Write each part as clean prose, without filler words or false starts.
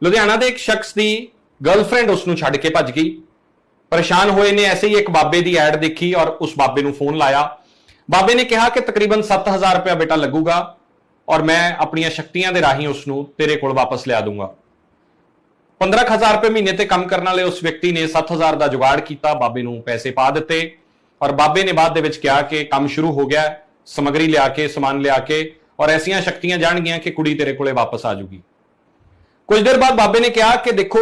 ਲੁਧਿਆਣਾ ਦੇ ਇੱਕ ਸ਼ਖਸ ਦੀ ਗਰਲਫ੍ਰੈਂਡ ਉਸ ਨੂੰ ਛੱਡ ਕੇ ਭੱਜ ਗਈ। ਪਰੇਸ਼ਾਨ ਹੋਏ ਨੇ ਐਸੇ ਹੀ ਇੱਕ ਬਾਬੇ ਦੀ ਐਡ ਦੇਖੀ ਔਰ ਉਸ ਬਾਬੇ ਨੂੰ ਫੋਨ ਲਾਇਆ। ਬਾਬੇ ਨੇ ਕਿਹਾ ਕਿ ਤਕਰੀਬਨ 7000 ਰੁਪਇਆ ਬੇਟਾ ਲੱਗੂਗਾ ਔਰ ਮੈਂ ਆਪਣੀਆਂ ਸ਼ਕਤੀਆਂ ਦੇ ਰਾਹੀਂ ਉਸ ਨੂੰ ਤੇਰੇ ਕੋਲ ਵਾਪਸ ਲਿਆ ਦੂੰਗਾ। 15000 ਰੁਪਏ ਮਹੀਨੇ ਤੇ ਕੰਮ ਕਰਨ ਵਾਲੇ ਉਸ ਵਿਅਕਤੀ ਨੇ 7000 ਦਾ ਜੁਗਾੜ ਕੀਤਾ, ਬਾਬੇ ਨੂੰ ਪੈਸੇ ਪਾ ਦਿੱਤੇ ਔਰ ਬਾਬੇ ਨੇ ਬਾਅਦ ਦੇ ਵਿੱਚ ਕਿਹਾ ਕਿ ਕੰਮ ਸ਼ੁਰੂ ਹੋ ਗਿਆ, ਸਮਗਰੀ ਲਿਆ ਕੇ, ਸਮਾਨ ਲਿਆ ਕੇ ਔਰ ਐਸੀਆਂ ਸ਼ਕਤੀਆਂ ਜਾਣਗੀਆਂ ਕਿ ਕੁੜੀ ਤੇਰੇ ਕੋਲੇ ਵਾਪਸ ਆ ਜੂਗੀ। ਕੁਝ ਦੇਰ ਬਾਅਦ ਬਾਬੇ ਨੇ ਕਿਹਾ ਕਿ ਦੇਖੋ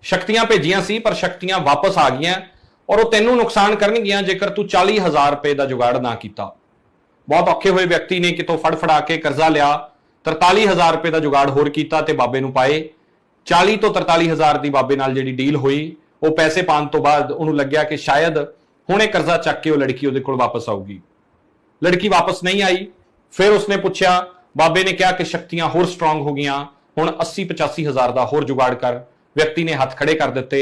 ਸ਼ਕਤੀਆਂ ਭੇਜੀਆਂ ਸੀ ਪਰ ਸ਼ਕਤੀਆਂ ਵਾਪਸ ਆ ਗਈਆਂ ਔਰ ਉਹ ਤੈਨੂੰ ਨੁਕਸਾਨ ਕਰਨਗੀਆਂ ਜੇਕਰ ਤੂੰ 40000 ਰੁਪਏ ਦਾ ਜੁਗਾੜ ਨਾ ਕੀਤਾ। ਬਹੁਤ ਔਖੇ ਹੋਏ ਵਿਅਕਤੀ ਨੇ ਕਿਤੋਂ ਫੜਾ ਕੇ ਕਰਜ਼ਾ ਲਿਆ, 43000 ਰੁਪਏ ਦਾ ਜੁਗਾੜ ਹੋਰ ਕੀਤਾ ਤੇ ਬਾਬੇ ਨੂੰ ਪਾਏ। 40 ਤੋਂ 43000 ਦੀ ਬਾਬੇ ਨਾਲ ਜਿਹੜੀ ਡੀਲ ਹੋਈ, ਉਹ ਪੈਸੇ ਪਾਉਣ ਤੋਂ ਬਾਅਦ ਉਹਨੂੰ ਲੱਗਿਆ ਕਿ ਸ਼ਾਇਦ ਹੁਣੇ ਕਰਜ਼ਾ ਚੱਕ ਕੇ ਉਹ ਲੜਕੀ ਉਹਦੇ ਕੋਲ ਵਾਪਸ ਆਊਗੀ। ਲੜਕੀ ਵਾਪਸ ਨਹੀਂ ਆਈ। ਫਿਰ ਉਸਨੇ ਪੁੱਛਿਆ, ਬਾਬੇ ਨੇ ਕਿਹਾ ਕਿ ਸ਼ਕਤੀਆਂ ਹੋਰ ਸਟਰੋਂਗ ਹੋ ਗਈਆਂ, ਹੁਣ 80-85,000 ਦਾ ਹੋਰ ਜੁਗਾੜ ਕਰ। ਵਿਅਕਤੀ ਨੇ ਹੱਥ ਖੜੇ ਕਰ ਦਿੱਤੇ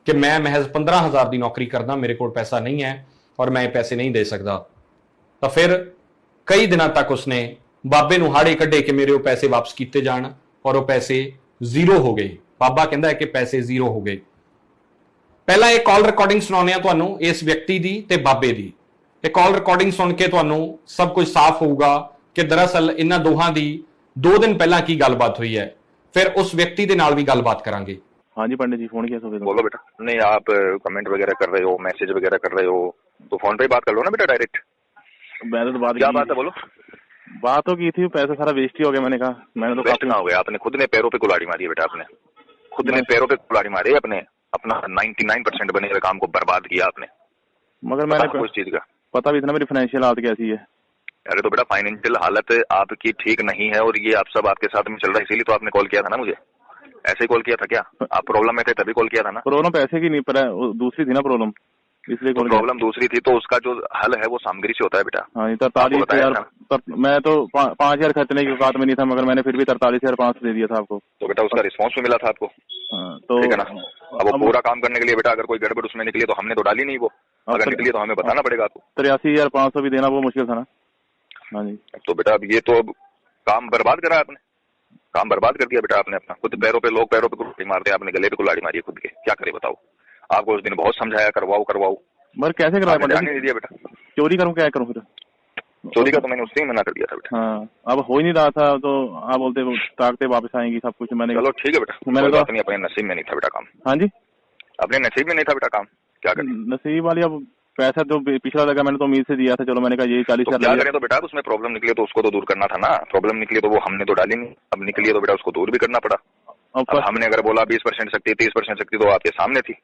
ਕਿ ਮੈਂ ਮਹਿਜ਼ 15000 ਦੀ ਨੌਕਰੀ ਕਰਦਾ, ਮੇਰੇ ਕੋਲ ਪੈਸਾ ਨਹੀਂ ਹੈ ਔਰ ਮੈਂ ਇਹ ਪੈਸੇ ਨਹੀਂ ਦੇ ਸਕਦਾ। ਤਾਂ ਫਿਰ ਕਈ ਦਿਨਾਂ ਤੱਕ ਉਸਨੇ ਬਾਬੇ ਨੂੰ ਹਾੜੇ ਕੱਢੇ ਕਿ ਮੇਰੇ ਉਹ ਪੈਸੇ ਵਾਪਸ ਕੀਤੇ ਜਾਣ ਔਰ ਉਹ ਪੈਸੇ ਜ਼ੀਰੋ ਹੋ ਗਏ। ਬਾਬਾ ਕਹਿੰਦਾ ਹੈ ਕਿ ਪੈਸੇ ਜ਼ੀਰੋ ਹੋ ਗਏ। ਪਹਿਲਾਂ ਇਹ ਕਾਲ ਰਿਕਾਰਡਿੰਗ ਸੁਣਾਉਂਦੇ ਆ ਤੁਹਾਨੂੰ ਇਸ ਵਿਅਕਤੀ ਦੀ ਤੇ ਬਾਬੇ ਦੀ। ਇਹ ਕਾਲ ਰਿਕਾਰਡਿੰਗ ਸੁਣ ਕੇ ਤੁਹਾਨੂੰ ਸਭ ਕੁਝ ਸਾਫ਼ ਹੋਊਗਾ ਕਿ ਦਰਅਸਲ ਇਹਨਾਂ ਦੋਹਾਂ ਦੀ 2 ਦਿਨ ਪਹਿਲਾਂ ਕੀ ਗੱਲਬਾਤ ਹੋਈ है। फिर उस व्यक्ति के नाल भी गलबात करांगे। हाँ जी पंडित जी, फोन किया सुबह। बोलो बेटा। नहीं, आप कमेंट वगैरह कर रहे हो, मैसेज वगैरह कर रहे हो, तो फोन पे ही बात कर लो ना बेटा डायरेक्ट। मैंने तो बात क्या बात है, बोलो। बात तो की थी, पैसा सारा वेस्ट ही हो गया। मैंने कहा मैंने तो वेस्ट ना हो गया, आपने खुद ने पैरों पे कुल्हाड़ी मारी है बेटा। आपने खुद ने पैरों पे कुल्हाड़ी मारी है, अपने अपना 99% बने हुए काम को बर्बाद किया आपने। मगर मैंने कुछ चीज का पता भी था ना मेरी फाइनेंशियल हालत कैसी है। अरे तो बेटा फाइनेंशियल हालत आपकी ठीक नहीं है और ये आप सब आपके साथ में चल रहा है, इसीलिए तो आपने कॉल किया था ना मुझे। ऐसे ही कॉल किया था क्या? आप प्रॉब्लम में थे तभी कॉल किया था ना? प्रॉब्लम पैसे की नहीं, पर दूसरी थी ना प्रॉब्लम, इसलिए तो प्रॉब्लम दूसरी थी तो उसका जो हल है वो सामग्री से होता है बेटा। हाँ, 43,000 मैं तो 5,000 खर्चने की औकात में नहीं था, मगर मैंने फिर भी 43,500 दे दिया था आपको। तो बेटा उसका रिस्पॉन्स भी मिला था आपको। तो ठीक है ना। अब वो पूरा काम करने के लिए बेटा अगर कोई गड़बड़ उसमें निकली तो हमने तो डाली नहीं वो, अगर निकली तो हमें बताना पड़ेगा आपको। 83,500 भी देना वो मुश्किल था ना। हाँ जी। तो बेटा अब ये तो अब काम बर्बाद करा आपने, काम बर्बाद कर दिया बेटा आपने अपना। खुद पैरों पे, लोग पैरों पे कुल्हाड़ी मारते हैं, आपने गले पे कुल्हाड़ी मारी है खुद के। क्या करे बताओ। आपको उस दिन बहुत समझाया करवाओ, मगर कैसे करवाया? जाने नहीं दिया बेटा। चोरी करूँ, क्या करूँ फिर? चोरी का तो मैंने उससे ही मना कर दिया था बेटा। हाँ, अब हो ही नहीं रहा था तो आप बोलते ताकते वापस आएंगी सब कुछ। मैंने चलो ठीक है बेटा, मैंने तो अपने नसीब में नहीं था बेटा काम। हाँ जी, अपने नसीब में नहीं था बेटा काम, क्या करें। नसीब वाली अब पैसा जो पिछला लगा मैंने तो उम्मीद से दिया था, चलो मैंने कहा ये 40,000 क्या करें। तो बेटा उसमें प्रॉब्लम निकली तो उसको तो दूर करना था ना। प्रॉब्लम निकली तो वो हमने तो डाली नहीं, अब निकली है तो बेटा उसको दूर भी करना पड़ा। अब हमने अगर बोला 20% शक्ति, 30% शक्ति तो आपके सामने थी,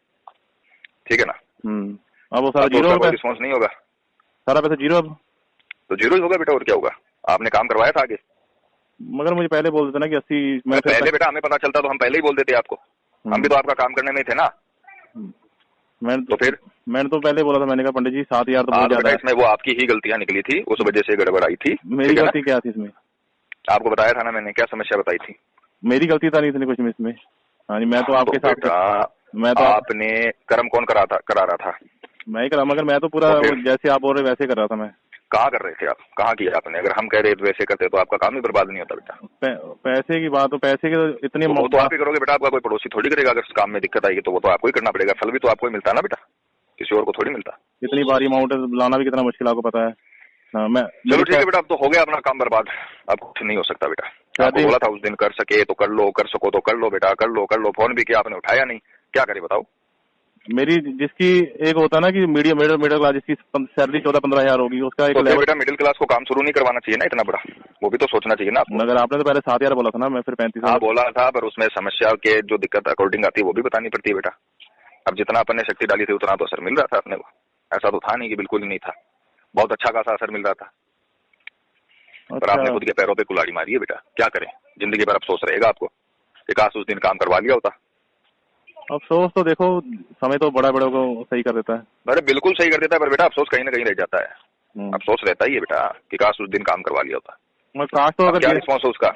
ठीक है ना। अब वो सारा जीरो, कोई रिस्पॉन्स नहीं होगा, सारा पैसा जीरो। अब तो जीरो ही होगा बेटा, और क्या होगा। आपने काम करवाया था आगे, मगर मुझे पहले बोल देते ना कि 80। पहले बेटा हमें पता चलता तो हम पहले ही बोल देते आपको। हम भी तो आपका काम करने में थे ना। मैंने तो पहले बोला था, मैंने कहा पंडित जी 7,000 तो बहुत ज्यादा है। इसमें वो आपकी ही गलतियां निकली थी, उस वजह से गड़बड़ आई थी। मेरी गलती क्या थी इसमें? आपको बताया था ना मैंने, क्या समस्या बताई थी। मेरी गलती था नहीं थी कुछ इसमें। हाँ जी, मैं तो आपके साथ, मैं तो आपने कर्म कौन करा रहा था? मैं ही करा, मगर मैं तो पूरा जैसे आप बोल रहे वैसे कर रहा था मैं। कहाँ कर रहे थे आप, कहाँ किया आपने? अगर हम कह रहे तो वैसे करते तो आपका काम ही बर्बाद नहीं होता बेटा। पैसे की बात, तो पैसे की तो इतनी वो तो आप ही करोगे बेटा, आपका कोई पड़ोसी थोड़ी करेगा। अगर काम में दिक्कत आएगी तो वो तो आपको ही करना पड़ेगा, फल भी तो आपको ही मिलता है ना बेटा, किसी और को थोड़ी मिलता। इतनी भारी अमाउंट लाना भी कितना मुश्किल, आपको पता है। हाँ, मैं चलो ठीक है बेटा, अब तो हो गया अपना काम बर्बाद, अब कुछ नहीं हो सकता बेटा। आपको बोला था उस दिन कर सके तो कर लो, कर सको तो कर लो बेटा, कर लो। फोन भी किया आपने, उठाया नहीं, क्या करे बताओ। मेरी जिसकी एक होता है ना कि मिडिल क्लास, जिसकी सैलरी 14-15 होगी, उसका एक तो बेटा मिडिल क्लास को काम शुरू नहीं करवाना चाहिए ना इतना बड़ा, वो भी तो सोचना चाहिए ना आपको। मगर आपने तो पहले 7,000 बोला था ना, मैं फिर 35,000। हाँ बोला था, पर उसमें समस्या के जो दिक्कत अकॉर्डिंग आती है वो भी बतानी पड़ती है बेटा। अब जितना अपन ने शक्ति डाली थी उतना तो असर मिल रहा था अपने को, ऐसा तो था नहीं कि बिल्कुल ही नहीं था, बहुत अच्छा खासा असर मिल रहा था। पर आपने खुद के पैरों पे कुल्हाड़ी मारी है बेटा, क्या करें। जिंदगी भर अफसोस रहेगा आपको कि काश उस दिन काम करवा लिया होता। अफसोस तो देखो, समय तो बड़ा को सही कर देता है। अरे बिल्कुल सही कर देता है, पर बेटा अफसोस कहीं ना कहीं रह जाता है। अफसोस रहता ही है बेटा कि काश उस दिन काम करवा लिया होता। काश तो अगर क्या रिस्पॉन्स है उसका?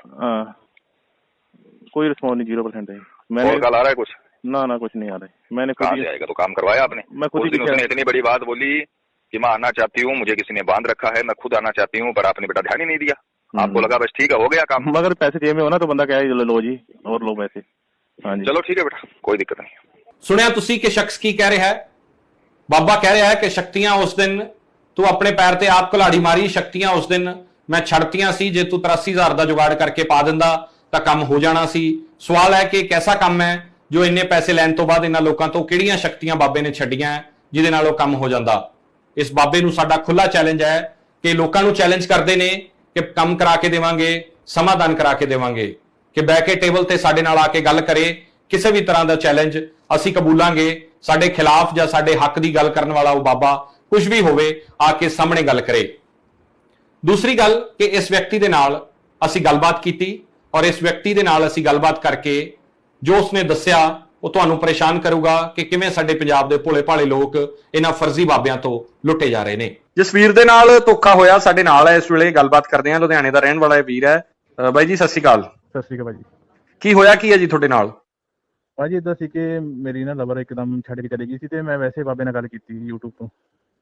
कोई रिस्पॉन्स नहीं, 0% है। मैंने कॉल आ रहा है कुछ? ना कुछ नहीं आ रहा है। मैंने कहाँ से आएगा, तो काम करवाया आपने। मैं खुद ही उसने इतनी बड़ी बात बोली कि मैं आना चाहती हूँ, मुझे किसी ने बांध रखा है, मैं खुद आना चाहती हूँ, पर आपने बेटा ध्यान ही नहीं दिया। आपको लगा बस ठीक है हो गया काम। मगर पैसे जेब में हो ना तो बंदा क्या है, लो जी और लो पैसे। हाँ जी। चलो ठीक है बेटा, कोई दिक्कत नहीं। ਸੁਣਿਆ ਤੁਸੀਂ ਕਿ ਸ਼ਖਸ ਕੀ ਕਹਿ ਰਿਹਾ ਹੈ? ਬਾਬਾ ਕਹਿ ਰਿਹਾ ਹੈ ਕਿ ਸ਼ਕਤੀਆਂ ਉਸ ਦਿਨ ਤੂੰ ਆਪਣੇ ਪੈਰ ਤੇ ਆਪ ਕੁਲਾੜੀ ਮਾਰੀ, ਸ਼ਕਤੀਆਂ ਉਸ ਦਿਨ ਮੈਂ ਛੱਡਤੀਆਂ ਸੀ, ਜੇ ਤੂੰ 83,000 ਦਾ ਜੁਗਾੜ ਕਰਕੇ ਪਾ ਦਿੰਦਾ ਤਾਂ ਕੰਮ ਹੋ ਜਾਣਾ ਸੀ। ਸਵਾਲ ਹੈ ਕਿ ਇੱਕ ਐਸਾ ਕੰਮ ਹੈ ਜੋ ਇੰਨੇ ਪੈਸੇ ਲੈਣ ਤੋਂ ਬਾਅਦ ਇਹਨਾਂ ਲੋਕਾਂ ਤੋਂ ਕਿਹੜੀਆਂ ਸ਼ਕਤੀਆਂ ਬਾਬੇ ਨੇ ਛੱਡੀਆਂ ਜਿਹਦੇ ਨਾਲ ਉਹ ਕੰਮ ਹੋ ਜਾਂਦਾ। ਇਸ ਬਾਬੇ ਨੂੰ ਸਾਡਾ ਖੁੱਲਾ ਚੈਲੰਜ ਹੈ ਕਿ ਲੋਕਾਂ ਨੂੰ ਚੈਲੰਜ ਕਰਦੇ ਨੇ ਕਿ ਕੰਮ ਕਰਾ ਕੇ ਦੇਵਾਂਗੇ, ਸਮਾਧਾਨ ਕਰਾ ਕੇ ਦੇਵਾਂਗੇ, ਕਿ ਬਹਿ ਕੇ ਟੇਬਲ ਤੇ ਸਾਡੇ ਨਾਲ ਆ ਕੇ ਗੱਲ ਕਰੇ। ਕਿਸੇ ਵੀ ਤਰ੍ਹਾਂ ਦਾ ਚੈਲੰਜ ਅਸੀਂ ਕਬੂਲਾਂਗੇ। ਸਾਡੇ ਖਿਲਾਫ ਜਾਂ ਸਾਡੇ ਹੱਕ ਦੀ ਗੱਲ ਕਰਨ ਵਾਲਾ ਉਹ ਬਾਬਾ ਕੁਝ ਵੀ ਹੋਵੇ ਆ ਕੇ ਸਾਹਮਣੇ ਗੱਲ ਕਰੇ। ਦੂਸਰੀ ਗੱਲ ਕਿ ਇਸ ਵਿਅਕਤੀ ਦੇ ਨਾਲ ਅਸੀਂ ਗੱਲਬਾਤ ਕੀਤੀ ਔਰ ਇਸ ਵਿਅਕਤੀ ਦੇ ਨਾਲ ਅਸੀਂ ਗੱਲਬਾਤ ਕਰਕੇ ਜੋ ਉਸਨੇ ਦੱਸਿਆ ਉਹ ਤੁਹਾਨੂੰ ਪਰੇਸ਼ਾਨ ਕਰੂਗਾ ਕਿ ਕਿਵੇਂ ਸਾਡੇ ਪੰਜਾਬ ਦੇ ਭੋਲੇ ਭਾਲੇ ਲੋਕ ਇਹਨਾਂ ਫਰਜ਼ੀ ਬਾਬਿਆਂ ਤੋਂ ਲੁੱਟੇ ਜਾ ਰਹੇ ਨੇ। ਜਿਸ ਵੀਰ ਦੇ ਨਾਲ ਧੋਖਾ ਹੋਇਆ ਸਾਡੇ ਨਾਲ ਹੈ ਇਸ ਵੇਲੇ, ਗੱਲਬਾਤ ਕਰਦੇ ਹਾਂ। ਲੁਧਿਆਣੇ ਦਾ ਰਹਿਣ ਵਾਲਾ ਇਹ ਵੀਰ ਹੈ। ਬਾਈ ਜੀ ਸਤਿ ਸ਼੍ਰੀ ਅਕਾਲ। ਸਤਿ ਸ਼੍ਰੀ ਅਕਾਲ ਭਾਜੀ। ਕੀ ਹੋਇਆ ਕੀ ਹੈ ਜੀ ਤੁਹਾਡੇ ਨਾਲ? ਭਾਜੀ ਇਦਾਂ ਸੀ ਕਿ ਮੇਰੀ ਨਾ ਲਵਰ ਇੱਕਦਮ ਛੱਡ ਕੇ ਚਲੀ ਗਈ ਸੀ ਤੇ ਮੈਂ ਵੈਸੇ ਬਾਬੇ ਨਾਲ ਗੱਲ ਕੀਤੀ YouTube ਤੋਂ।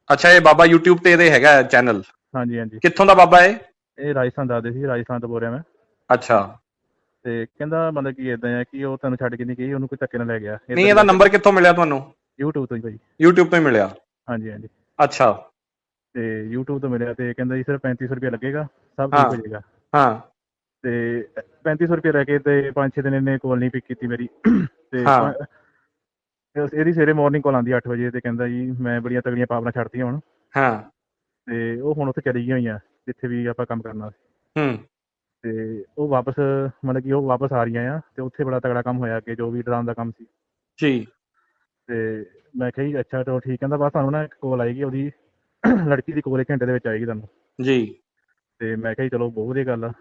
ਅੱਛਾ, ਇਹ ਬਾਬਾ YouTube ਤੇ ਇਹਦੇ ਹੈਗਾ ਚੈਨਲ? ਹਾਂਜੀ ਹਾਂਜੀ। ਕਿੱਥੋਂ ਦਾ ਬਾਬਾ ਹੈ? ਇਹ ਰਾਜਸਥਾਨ ਦੱਸਦੇ ਸੀ, ਰਾਜਸਥਾਨ ਤੋਂ ਬੋਲ ਰਿਹਾ ਮੈਂ। ਅੱਛਾ, ਤੇ ਕਹਿੰਦਾ ਮਤਲਬ ਕਿ ਇਦਾਂ ਹੈ ਕਿ ਉਹ ਤੁਹਾਨੂੰ ਛੱਡ ਕੇ ਨਹੀਂ ਗਈ, ਉਹਨੂੰ ਕੋਈ ਧੱਕੇ ਨਾਲ ਲੈ ਗਿਆ। ਨਹੀਂ ਇਹਦਾ ਨੰਬਰ ਕਿੱਥੋਂ ਮਿਲਿਆ ਤੁਹਾਨੂੰ? YouTube ਤੋਂ ਹੀ ਭਾਜੀ। YouTube ਤੋਂ ਹੀ ਮਿਲਿਆ? ਹਾਂਜੀ ਹਾਂਜੀ। ਅੱਛਾ, ਤੇ YouTube ਤੋਂ ਮਿਲਿਆ ਤੇ ਕਹਿੰਦਾ ਜੀ ਸਿਰਫ 3500 ਰੁਪਇਆ ਲੱਗੇਗਾ, ਸਭ ਠੀਕ ਹੋ ਜਾਏਗਾ। ਹਾਂ। ਤੇ 3500 ਰੁਪਇਆ ਰਹਿ ਕੇ ਤੇ 5-6 ਦਿਨ ਇਹਨੇ ਕਾਲ ਨਹੀਂ ਪਿਕ ਕੀਤੀ ਮੇਰੀ। ਤੇ ਇਹਦੀ ਸਵੇਰੇ ਮਾਰਨਿੰਗ ਕਾਲ ਆਉਂਦੀ 8 ਵਜੇ ਤੇ ਕਹਿੰਦਾ ਜੀ ਮੈਂ ਬੜੀਆਂ ਤਗੜੀਆਂ ਪਾਵਰਾਂ ਛੱਡਤੀਆਂ ਹੁਣ। ਹਾਂ। ਤੇ ਉਹ ਹੁਣ ਉੱਥੇ ਚਲੀ ਗਈਆਂ ਹੋਈਆਂ ਜਿੱਥੇ ਵੀ ਆਪਾਂ ਕੰਮ ਕਰਨਾ ਸੀ। ਹੂੰ। ਤੇ ਉਹ ਵਾਪਸ ਮਤਲਬ ਕਿ ਉਹ ਵਾਪਸ ਆ ਰਹੀਆਂ ਆ ਤੇ ਉੱਥੇ ਬੜਾ ਤਗੜਾ ਕੰਮ ਹੋਇਆ ਕਿ ਜੋ ਵੀ ਡਰਾਉਣ ਦਾ ਕੰਮ ਸੀ ਜੀ। ਤੇ ਮੈਂ ਕਿਹਾ ਜੀ ਅੱਛਾ ਚਲੋ ਠੀਕ। ਕਹਿੰਦਾ ਬਸ ਤੁਹਾਨੂੰ ਨਾ ਇੱਕ ਕਾਲ ਆਏਗੀ, ਉਹਦੀ ਲੜਕੀ ਦੀ ਕਾਲ 1 ਘੰਟੇ ਦੇ ਵਿੱਚ ਆਏਗੀ ਤੁਹਾਨੂੰ ਜੀ। ਤੇ ਮੈਂ ਕਿਹਾ ਜੀ ਚਲੋ ਬਹੁਤ ਵਧੀਆ ਗੱਲ ਆ।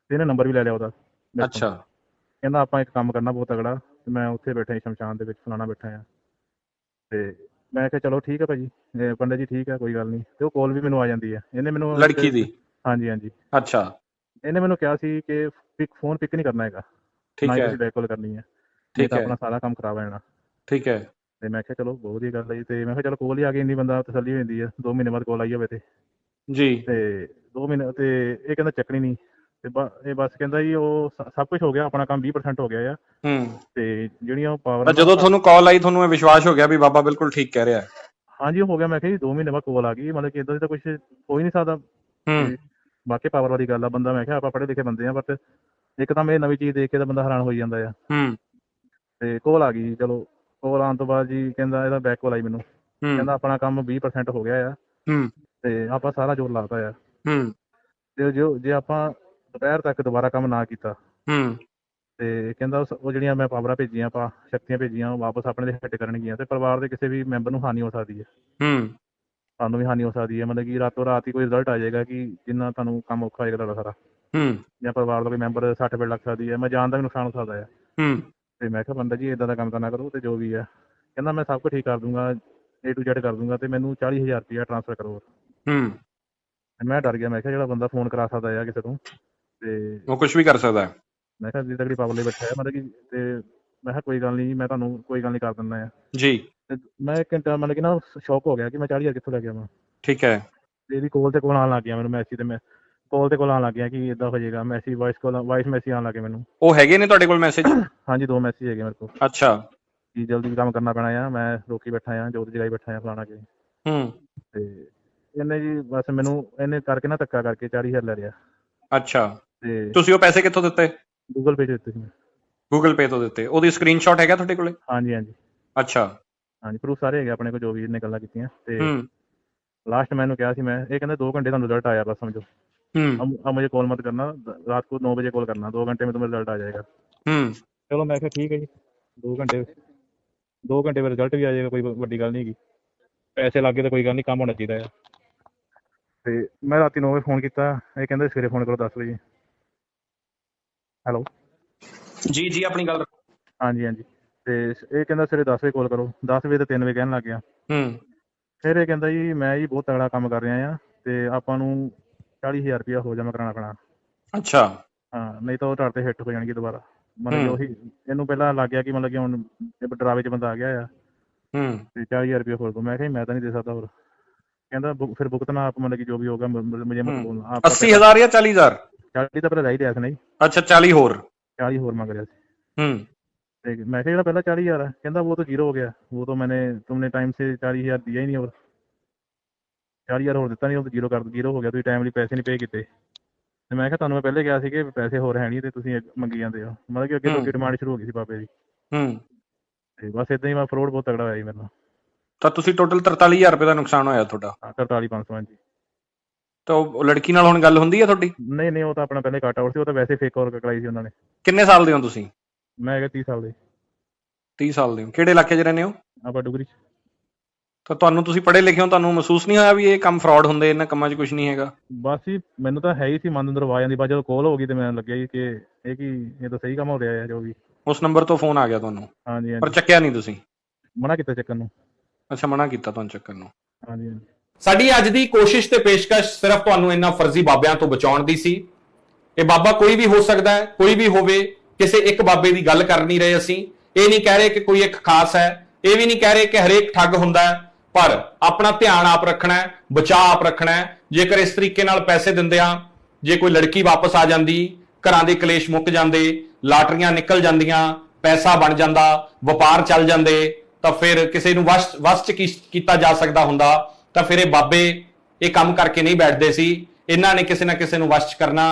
ਤੇ ਇਹਨੇ ਨੰਬਰ ਵੀ ਲੈ ਲਿਆ ਉਹਦਾ। ਅੱਛਾ। ਕਹਿੰਦਾ ਆਪਾਂ ਇੱਕ ਕੰਮ ਕਰਨਾ ਬਹੁਤ ਤਗੜਾ ਤੇ ਮੈਂ ਉੱਥੇ ਬੈਠਾ ਸ਼ਮਸ਼ਾਨ ਦੇ ਵਿੱਚ ਫਲਾਣਾ ਬੈਠਾ ਆ। ਤੇ ਮੈਂ ਕਿਹਾ ਚਲੋ ਠੀਕ ਹੈ ਭਾਜੀ, ਪੰਡਿਤ ਜੀ ਠੀਕ ਹੈ ਕੋਈ ਗੱਲ ਨਹੀਂ। ਤੇ ਉਹ ਕਾਲ ਵੀ ਮੈਨੂੰ ਆ ਜਾਂਦੀ ਹੈ। ਇਹਨੇ ਮੈਨੂੰ ਲੜਕੀ ਦੀ? ਹਾਂਜੀ ਹਾਂਜੀ। ਅੱਛਾ। ਇਹਨੇ ਮੈਨੂੰ ਕਿਹਾ ਸੀ ਕਿ ਫੋਨ ਪਿਕ ਨਹੀਂ ਕਰਨਾ ਹੈਗਾ, ਠੀਕ ਹੈ, ਬੈਕ ਕਾਲ ਕਰਨੀ ਹੈ, ਠੀਕ ਹੈ, ਆਪਣਾ ਸਾਰਾ ਕੰਮ ਖਰਾਬ ਹੋ ਜਾਣਾ। ਠੀਕ ਹੈ। ਤੇ ਮੈਂ ਕਿਹਾ ਚਲੋ ਬਹੁਤ ਵਧੀਆ ਗੱਲ ਹੈ ਜੀ। ਤੇ ਮੈਂ ਕਿਹਾ ਚਲੋ ਕੋਲ ਹੀ ਆ ਗਈ, ਇੰਨੀ ਬੰਦਾ ਤਸੱਲੀ ਹੋ ਜਾਂਦੀ ਹੈ। 2 ਮਹੀਨੇ ਬਾਅਦ ਕੋਲ ਆਈ ਹੋਵੇ ਤੇ ਜੀ। ਤੇ 2 ਮਹੀਨੇ ਤੇ ਇਹ ਕਹਿੰਦਾ ਚੱਕਣੀ ਨਹੀਂ। ਤੇ ਇਹ ਬਸ ਕਹਿੰਦਾ ਜੀ ਉਹ ਸਭ ਕੁਝ ਹੋ ਗਿਆ, ਆਪਣਾ ਕੰਮ 20% ਹੋ ਗਿਆ ਆ। ਤੇ ਜਿਹੜੀਆਂ ਉਹ ਪਾਵਰ ਜਦੋਂ ਤੁਹਾਨੂੰ ਕਾਲ ਆਈ ਤੁਹਾਨੂੰ ਇਹ ਵਿਸ਼ਵਾਸ ਹੋ ਗਿਆ ਵੀ ਬਾਬਾ ਬਿਲਕੁਲ ਠੀਕ ਕਹਿ ਰਿਹਾ ਹੈ? ਹਾਂਜੀ ਹੋ ਗਿਆ। ਮੈਂ ਕਿਹਾ ਜੀ 2 ਮਹੀਨੇ ਬਾਅਦ ਕੋਲ ਆ ਗਈ, ਮਤਲਬ ਕਿ ਇਦਾਂ ਦੀ ਤਾਂ ਕੁਝ ਹੋ ਹੀ ਨਹੀਂ ਸਕਦਾ। ਬਾਕੀ ਪਾਵਰ ਵਾਲੀ ਗੱਲ ਆ। ਬੰਦਾ ਮੈਂ ਕਿਹਾ ਆਪਾਂ ਪੜ੍ਹੇ ਲਿਖੇ ਬੰਦੇ ਆ, ਬਟ ਇੱਕਦਮ ਇਹ ਨਵੀਂ ਚੀਜ਼ ਦੇਖ ਕੇ ਤਾਂ ਬੰਦਾ ਹੈਰਾਨ ਹੋਈ ਜਾਂਦਾ ਆ। ਤੇ ਕੋਲ ਆ ਗਈ। ਚਲੋ ਕੋਲ ਆਉਣ ਤੋਂ ਬਾਅਦ ਜੀ ਕਹਿੰਦਾ ਇਹਦਾ ਬੈਕ ਕੋਲ ਆਈ ਮੈਨੂੰ, ਕਹਿੰਦਾ ਆਪਣਾ ਕੰਮ 20% ਹੋ ਗਿਆ ਆ ਤੇ ਆਪਾਂ ਸਾਰਾ ਜ਼ੋਰ ਲਾਤਾ ਆ। ਤੇ ਜੇ ਆਪਾਂ ਦੁਪਹਿਰ ਤੱਕ ਦੁਬਾਰਾ ਕੰਮ ਨਾ ਕੀਤਾ ਤੇ ਕਹਿੰਦਾ ਉਹ ਜਿਹੜੀਆਂ ਮੈਂ ਪਾਵਰਾਂ ਭੇਜੀਆਂ, ਆਪਾਂ ਸ਼ਕਤੀਆਂ ਭੇਜੀਆਂ, ਉਹ ਵਾਪਸ ਆਪਣੇ ਦੇ ਹਿੱਟ ਕਰਨਗੀਆਂ ਤੇ ਪਰਿਵਾਰ ਦੇ ਕਿਸੇ ਵੀ ਮੈਂਬਰ ਨੂੰ ਹਾਨੀ ਹੋ ਸਕਦੀ ਹੈ, ਤੁਹਾਨੂੰ ਵੀ ਹਾਨੀ ਹੋ ਸਕਦੀ ਹੈ। ਮਤਲਬ ਕਿ ਰਾਤੋਂ ਰਾਤ ਹੀ ਕੋਈ ਰਿਜ਼ਲਟ ਆ ਜਾਏਗਾ ਕਿ ਜਿੰਨਾ ਤੁਹਾਨੂੰ ਕੰਮ ਔਖਾ ਹੋਏਗਾ ਤੁਹਾਡਾ ਸਾਰਾ, ਜਾਂ ਪਰਿਵਾਰ ਦਾ ਕੋਈ ਮੈਂਬਰ 60 ਲੱਗ ਸਕਦੀ ਹੈ, ਮੈਂ ਜਾਨ ਦਾ ਵੀ ਨੁਕਸਾਨ ਹੋ ਸਕਦਾ ਹੈ। ਤੇ ਮੈਂ ਕਿਹਾ ਪੰਡਿਤ ਜੀ ਇੱਦਾਂ ਦਾ ਕੰਮ ਤਾਂ ਨਾ ਕਰੋ। ਤੇ ਜੋ ਵੀ ਹੈ ਕਹਿੰਦਾ ਮੈਂ ਸਭ ਕੁਝ ਠੀਕ ਕਰ ਦੂੰਗਾ, A to Z ਕਰ ਦੂੰਗਾ ਤੇ ਮੈਨੂੰ 40,000 ਰੁਪਇਆ ਟ੍ਰਾਂਸਫਰ ਕਰੋ। ਮੈਂ ਡਰ ਗਿਆ। ਮੈਂ ਕਿਹਾ ਜਿਹੜਾ ਬੰਦਾ ਫੋਨ ਕਰਾ ਸਕਦਾ ਹੈ ਕਿਸੇ ਤੋਂ ਤੇ ਉਹ ਕੁਝ ਵੀ ਕਰ ਸਕਦਾ ਹੈ। ਮੈਂ ਕਿਹਾ ਤਗੜੀ ਪਾਵਰ ਲਈ ਬੈਠਾ ਹੈ ਮਤਲਬ ਕਿ। ਤੇ ਮੈਂ ਕਿਹਾ ਕੋਈ ਗੱਲ ਨਹੀਂ, ਮੈਂ ਤੁਹਾਨੂੰ ਕੋਈ ਗੱਲ ਨਹੀਂ ਕਰ ਦਿੰਦਾ ਆ ਜੀ। ਤੇ ਮੈਂ 1 ਘੰਟਾ ਮਤਲਬ ਕਿ ਨਾ ਸ਼ੌਕ ਹੋ ਗਿਆ ਕਿ ਮੈਂ 40,000 ਕਿੱਥੋਂ ਲੈ ਗਿਆ ਮੈਂ। ਠੀਕ ਹੈ। ਤੇ ਇਹਦੀ ਕੋਲ ਤੇ ਕੋਲ ਆਉਣ ਲੱਗ ਗਿਆ ਮੈਨੂੰ ਮੈਸੇਜ, ਤੇ ਮੈਂ ਕੋਲ ਤੇ ਕੋਲ ਆਉਣ ਲੱਗ ਗਿਆ ਕਿ ਇਦਾਂ ਹੋ ਜਾਏਗਾ। ਮੈਸੇਜ ਵਾਇਸ ਮੈਸੇਜ ਆਉਣ ਲੱਗੇ ਮੈਨੂੰ। ਉਹ ਹੈਗੇ ਨੇ ਤੁਹਾਡੇ ਕੋਲ ਮੈਸੇਜ? ਹਾਂਜੀ 2 ਮੈਸੇਜ ਹੈਗੇ ਮੇਰੇ ਕੋਲ। ਅੱਛਾ। ਕਿ ਜਲਦੀ ਕੰਮ ਕਰਨਾ ਪੈਣਾ ਆ, ਮੈਂ ਰੋਕੀ ਬੈਠਾ ਆ, ਜੋਤ ਜਗਾਈ ਬੈਠਾ ਆ ਫਲਾਣਾ ਕੇ। ਤੇ ਇਹਨੇ ਜੀ ਬਸ ਮੈਨੂੰ ਇਹਨੇ ਕਰਕੇ ਨਾ ਧੱਕਾ ਕਰਕੇ 40,000 ਲੈ ਲਿਆ। ਅੱਛਾ। ਤੇ ਤੁਸੀਂ ਉਹ ਪੈਸੇ ਕਿੱਥੋਂ ਦਿੱਤੇ? ਗੂਗਲ ਪੇ 'ਚ ਦਿੱਤੇ ਸੀ ਮੈਂ। ਗੂਗਲ ਪੇ ਤੋਂ ਦਿੱਤੇ? ਉਹਦੀ ਸਕਰੀਨਸ਼ਾਟ ਹੈਗਾ ਤੁਹਾਡੇ ਕੋਲੇ? ਹਾਂਜੀ ਹਾਂਜੀ। ਅੱਛਾ। ਹਾਂਜੀ ਪ੍ਰੂਫ ਸਾਰੇ ਹੈਗੇ ਆਪਣੇ ਕੋਲ ਜੋ ਵੀ ਇਹਨੇ ਗੱਲਾਂ ਕੀਤੀਆਂ। ਤੇ ਲਾਸਟ ਮੈਨੂੰ ਕਿਹਾ ਸੀ ਮੈਂ, ਇਹ ਕਹਿੰਦਾ 2 घंटे ਤੁਹਾਨੂੰ रिजल्ट आया बस समझो, अब मुझे कॉल मत करना, रात को 9 बजे कॉल करना, 2 घंटे में तुम्हें रिजल्ट आ जाएगा। चलो मैं क्या ठीक है जी, 2 घंटे में रिजल्ट भी आ जाएगा, कोई बड़ी गल नहीं हैगी, पैसे लग गए तो कोई गल नहीं, काम होना चाहिए है। तो मैं रात 9 बजे फोन किया, ये कहते सवेरे फोन करो 10 बजे। हैलो जी जी अपनी गल। हाँ जी हाँ जी। तो ये कहता सवेरे 10 बजे कॉल करो, 10 बजे तो 3 बजे कहन लग गया। ਫਿਰ ਇਹ ਕਹਿੰਦਾ ਜੀ ਮੈਂ ਜੀ ਬਹੁਤ ਤਗੜਾ ਕੰਮ ਕਰ ਰਿਹਾ ਆ ਤੇ ਆਪਾਂ ਨੂੰ 40,000 ਰੁਪਇਆ ਹੋ ਜਮਾ ਕਰਾਉਣਾ ਪੈਣਾ। ਅੱਛਾ। ਹਾਂ ਨਹੀਂ ਤਾਂ ਉਹ ਤੁਹਾਡੇ ਤੇ ਹਿੱਟ ਹੋ ਜਾਣਗੇ ਦੁਬਾਰਾ। ਮਤਲਬ ਉਹੀ ਇਹਨੂੰ ਪਹਿਲਾਂ ਲੱਗ ਗਿਆ ਕਿ ਮਤਲਬ ਕਿ ਹੁਣ ਡਰਾਵੇ 'ਚ ਬੰਦਾ ਆ ਗਿਆ ਆ ਤੇ 40,000 ਰੁਪਇਆ ਹੋਰ ਦੋ। ਮੈਂ ਕਿਹਾ ਮੈਂ ਤਾਂ ਨਹੀਂ ਦੇ ਸਕਦਾ ਹੋਰ। ਕਹਿੰਦਾ ਫਿਰ ਭੁਗਤਣਾ ਆਪ, ਮਤਲਬ ਕਿ ਜੋ ਵੀ ਹੋਗਾ ਮੁਝੇ ਮਤ ਬੋਲਣਾ। 80,000 ਜਾਂ 40,000? 40 ਤਾਂ ਪਹਿਲਾਂ ਰਹਿ ਰਿਹਾ ਸੀ ਨਹੀਂ। ਅੱਛਾ 40 ਹੋਰ? 40 ਹੋਰ ਮੰਗ ਰਿਹਾ ਸੀ। मैं कहा पहला 40,000 है, कहता वो तो जीरो हो गया, वो तो तुमने टाइम से 40,000 दिया ही नहीं, और 40,000 और दिता नहीं, वो तो जीरो हो गया, ਤੁਸੀਂ ਟਾਈਮਲੀ ਪੈਸੇ ਨਹੀਂ ਪੇ ਕੀਤੇ। ਤੇ ਮੈਂ ਕਿਹਾ ਤੁਹਾਨੂੰ ਮੈਂ ਪਹਿਲੇ ਕਿਹਾ ਸੀ ਕਿ ਪੈਸੇ ਹੋਰ ਹੈ ਨਹੀਂ ਤੇ ਤੁਸੀਂ ਮੰਗੀ ਜਾਂਦੇ ਹੋ, ਮਤਲਬ ਕਿ ਅੱਗੇ ਤੋਂ ਅੱਗੇ ਡਿਮਾਂਡ ਸ਼ੁਰੂ ਹੋ ਗਈ ਸੀ ਬਾਬੇ ਦੀ। ਤੇ ਬਸ ਇਦਾਂ ਹੀ ਮੈਂ ਫਰੋਡ ਬਹੁਤ ਤਗੜਾ ਹੋਇਆ ਜੀ ਮੇਰੇ ਨਾਲ। ਤਾਂ ਤੁਸੀਂ ਟੋਟਲ 43,000 ਰੁਪਏ ਦਾ ਨੁਕਸਾਨ ਹੋਇਆ ਤੁਹਾਡਾ? 43,500 ਜੀ। ਤਾਂ ਉਹ ਲੜਕੀ ਨਾਲ ਹੁਣ ਗੱਲ ਹੁੰਦੀ ਹੈ ਤੁਹਾਡੀ? ਨਹੀਂ ਉਹ ਤਾਂ ਆਪਣਾ ਪਹਿਲੇ ਕੱਟ ਆਊਟ ਸੀ, ਉਹ ਤਾਂ ਵੈਸੇ ਫੇਕ ਕਾਲ ਕਰਾਈ ਸੀ ਉਹਨਾਂ ਨੇ। ਕਿੰਨੇ ਸਾਲ ਦੇ ਹੋ ਤੁਸੀਂ? ਮੈਂ ਹੈਗਾ 30 ਸਾਲ ਦੇ। 30 ਸਾਲ ਦੇ ਹੋ। ਕਿਹੜੇ ਇਲਾਕੇ 'ਚ ਰਹਿੰਦੇ ਹੋ? ਆਪਾਂ ਡੁਗਰੀ 'ਚ। ਤਾਂ ਤੁਹਾਨੂੰ, ਤੁਸੀਂ ਪੜ੍ਹੇ ਲਿਖੇ ਹੋ, ਤੁਹਾਨੂੰ ਮਹਿਸੂਸ ਨਹੀਂ ਹੋਇਆ ਵੀ ਇਹ ਕੰਮ ਫਰਾਡ ਹੁੰਦੇ, ਇਹਨਾਂ ਕੰਮਾਂ 'ਚ ਕੁਝ ਨਹੀਂ ਹੈਗਾ? ਬਸ ਜੀ ਮੈਨੂੰ ਤਾਂ ਹੈ ਹੀ ਸੀ, ਮਨ ਅੰਦਰ ਆਵਾਜ਼ ਆਉਂਦੀ, ਬਾਅਦ ਜਦੋਂ ਕਾਲ ਹੋ ਗਈ ਤੇ ਮੈਨੂੰ ਲੱਗਿਆ ਜੀ ਕਿ ਇਹ ਤਾਂ ਸਹੀ ਕੰਮ ਹੋ ਰਿਹਾ ਹੈ ਜੋ ਵੀ। ਉਸ ਨੰਬਰ ਤੋਂ ਫੋਨ ਆ ਗਿਆ ਤੁਹਾਨੂੰ? ਹਾਂਜੀ ਪਰ ਚੱਕਿਆ ਨਹੀਂ ਤੁਸੀਂ? ਮਨਾ ਕੀਤਾ ਚੱਕਣ ਨੂੰ। ਅੱਛਾ, ਮਨਾ ਕੀਤਾ ਤੁਹਾਨੂੰ ਚੱਕਣ ਨੂੰ। ਹਾਂਜੀ। ਸਾਡੀ ਅੱਜ ਦੀ ਕੋਸ਼ਿਸ਼ ਤੇ ਪੇਸ਼ਕਸ਼ ਸਿਰਫ ਤੁਹਾਨੂੰ ਇਹਨਾਂ ਫਰਜ਼ੀ ਬਾਬਿਆਂ ਤੋਂ ਬਚਾਉਣ ਦੀ ਸੀ। ਇਹ ਬਾਬਾ ਕੋਈ ਵੀ ਹੋ ਸਕਦਾ ਹੈ, ਕੋਈ ਵੀ ਹੋਵੇ, ਕਿਸੇ ਇੱਕ ਬਾਬੇ ਦੀ ਗੱਲ ਕਰ ਨਹੀਂ ਰਹੇ ਅਸੀਂ। ਇਹ ਨਹੀਂ ਕਹਿ ਰਹੇ ਕਿ ਕੋਈ ਇੱਕ ਖਾਸ ਹੈ, ਇਹ ਵੀ ਨਹੀਂ ਕਹਿ ਰਹੇ ਕਿ ਹਰੇਕ ਠੱਗ ਹੁੰਦਾ ਹੈ, ਪਰ ਆਪਣਾ ਧਿਆਨ ਆਪ ਰੱਖਣਾ ਹੈ, ਬਚਾਅ ਆਪ ਰੱਖਣਾ ਹੈ। ਜੇਕਰ ਇਸ ਤਰੀਕੇ ਨਾਲ ਪੈਸੇ ਦਿੰਦਿਆਂ ਜੇ ਕੋਈ ਲੜਕੀ ਵਾਪਸ ਆ ਜਾਂਦੀ, ਘਰਾਂ ਦੇ ਕਲੇਸ਼ ਮੁੱਕ ਜਾਂਦੇ, ਲਾਟਰੀਆਂ ਨਿਕਲ ਜਾਂਦੀਆਂ, ਪੈਸਾ ਬਣ ਜਾਂਦਾ, ਵਪਾਰ ਚੱਲ ਜਾਂਦੇ, ਤਾਂ ਫਿਰ ਕਿਸੇ ਨੂੰ ਵਸ 'ਚ ਕੀਤਾ ਜਾ ਸਕਦਾ ਹੁੰਦਾ। ਤਾਂ ਫਿਰ ਇਹ ਬਾਬੇ ਇਹ ਕੰਮ ਕਰਕੇ ਨਹੀਂ ਬੈਠਦੇ ਸੀ। ਇਹਨਾਂ ਨੇ ਕਿਸੇ ਨਾ ਕਿਸੇ ਨੂੰ ਵਸ 'ਚ ਕਰਨਾ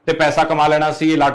ਤੇ ਪੈਸਾ ਕਮਾ ਲੈਣਾ ਸੀ।